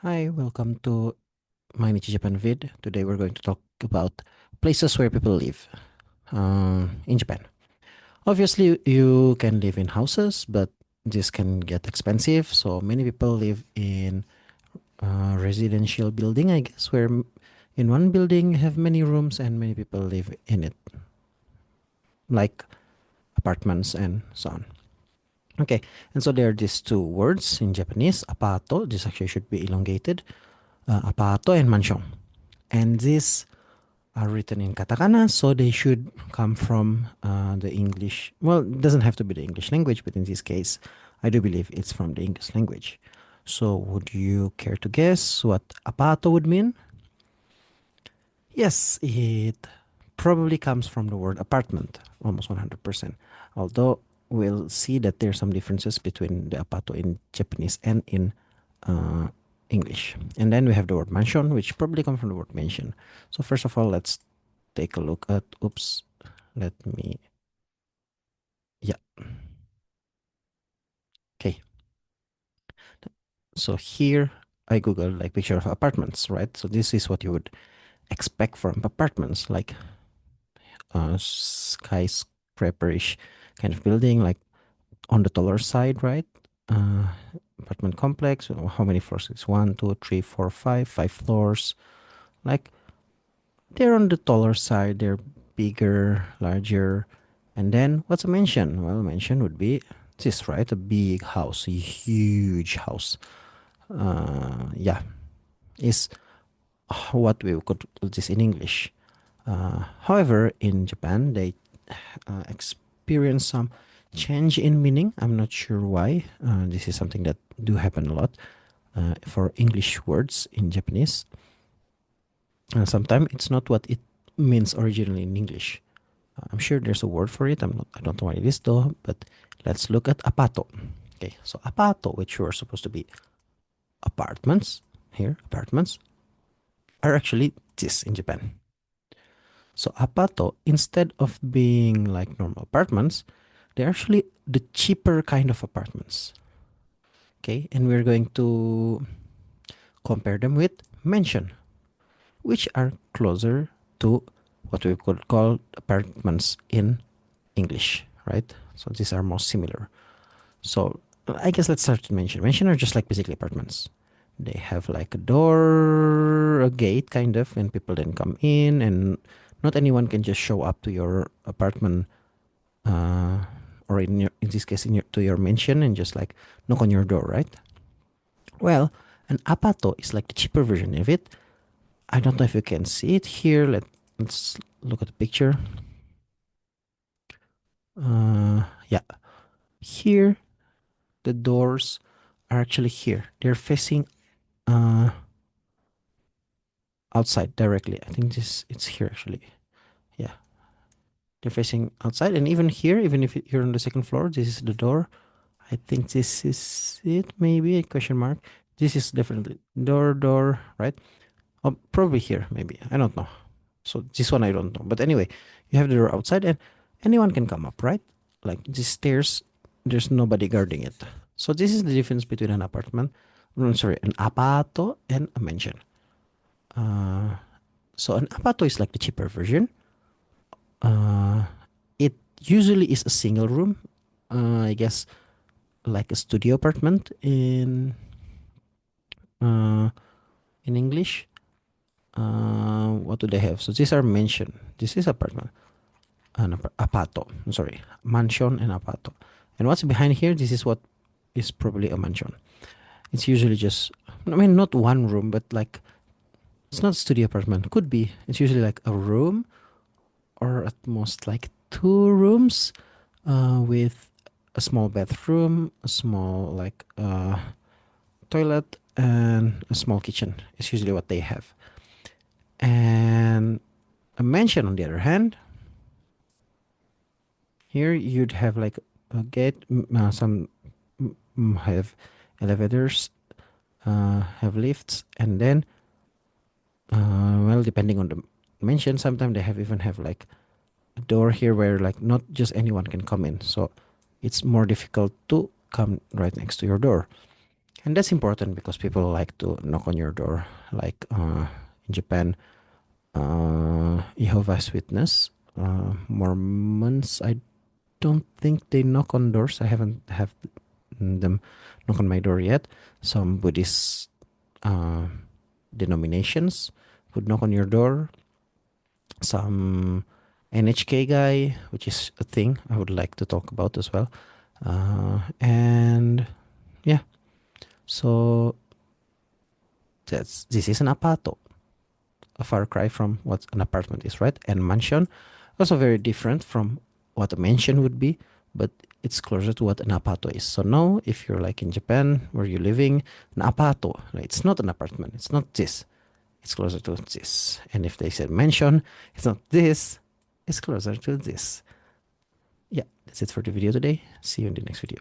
Hi, welcome to my Nichi Japan vid. Today we're going to talk about places where people live in Japan. Obviously, you can live in houses, but this can get expensive. So many people live in residential building, I guess, where in one building you have many rooms and many people live in it, like apartments and so on. Okay, and so there are these two words in Japanese, apato. This actually should be elongated, apato and mansion. And these are written in katakana, so they should come from the English. Well, it doesn't have to be the English language, but in this case, I do believe it's from the English language. So, would you care to guess what apato would mean? Yes, it probably comes from the word apartment, almost 100%. Although we'll see that there are some differences between the apato in Japanese and in uh, English. And then we have the word mansion, which probably comes from the word mansion. So first of all, let's take a look at, oops, let me, yeah, okay. So here I Googled like picture of apartments, right? So this is what you would expect from apartments, like skyscraperish kind of building, like on the taller side, right? Uh, Apartment complex. How many floors? It's 1, 2, 3, 4, 5 floors. Like they're on the taller side. They're bigger, larger. And then what's a mansion? Well, a mansion would be this, right? A big house, a huge house. Yeah, is what we could call this in English. However, in Japan, they experience some change in meaning. I'm not sure why. This is something that do happen a lot for English words in Japanese. Sometimes it's not what it means originally in English. I'm sure there's a word for it. I don't know what it is though. But let's look at apato. Okay, so apato, which were supposed to be apartments here, apartments are actually this in Japan. So apato, instead of being like normal apartments, they're actually the cheaper kind of apartments. Okay, and we're going to compare them with mansion, which are closer to what we could call apartments in English, right? So these are more similar. So I guess let's start with mansion. Mansion are just like basically apartments. They have like a door, a gate kind of, and people then come in, and not anyone can just show up to your apartment, uh, or in this case to your mansion and just like knock on your door, right? Well, an apato is like the cheaper version of it. I don't know if you can see it here. Let's look at the picture. Yeah, here the doors are actually here. They're facing uh outside directly. I think this it's here actually. Yeah, they're facing outside, and even here, even if you're on the second floor, this is the door. I think this is it. Maybe a question mark. This is definitely door, right? Oh, probably here. Maybe I don't know. So this one I don't know. But anyway, you have the door outside, and anyone can come up, right? Like these stairs, there's nobody guarding it. So this is the difference between an apartment. I'm sorry, an apato and a mansion. Uh, so an apato is like the cheaper version. Uh, it usually is a single room. I guess like a studio apartment uh, in English. What do they have? So these are mansion. This is apartment. An apato. I'm sorry, mansion and apato. And what's behind here? This is what is probably a mansion. It's usually just, I mean, not one room, but like it's not a studio apartment. Could be. It's usually like a room or at most like two rooms with a small bathroom, a small like toilet, and a small kitchen. It's usually what they have. And a mansion, on the other hand, here you'd have like a gate, some have elevators, have lifts, and then, well, depending on the mansion, sometimes they have even have like a door here where like not just anyone can come in. So it's more difficult to come right next to your door. And that's important because people like to knock on your door. Like in Japan, Jehovah's Witness, Mormons. I don't think they knock on doors. I haven't have them knock on my door yet. Some Buddhist uh, denominations would knock on your door. Some NHK guy, which is a thing I would like to talk about as well. And yeah, so this is an Apaato, a far cry from what an apartment is, right? And mansion, also very different from what a mansion would be, but it's closer to what an Apaato is. So now, if you're like in Japan, where you're living, an Apaato, it's not an apartment, it's not this, it's closer to this. And if they said mansion, it's not this, it's closer to this. Yeah, that's it for the video today. See you in the next video.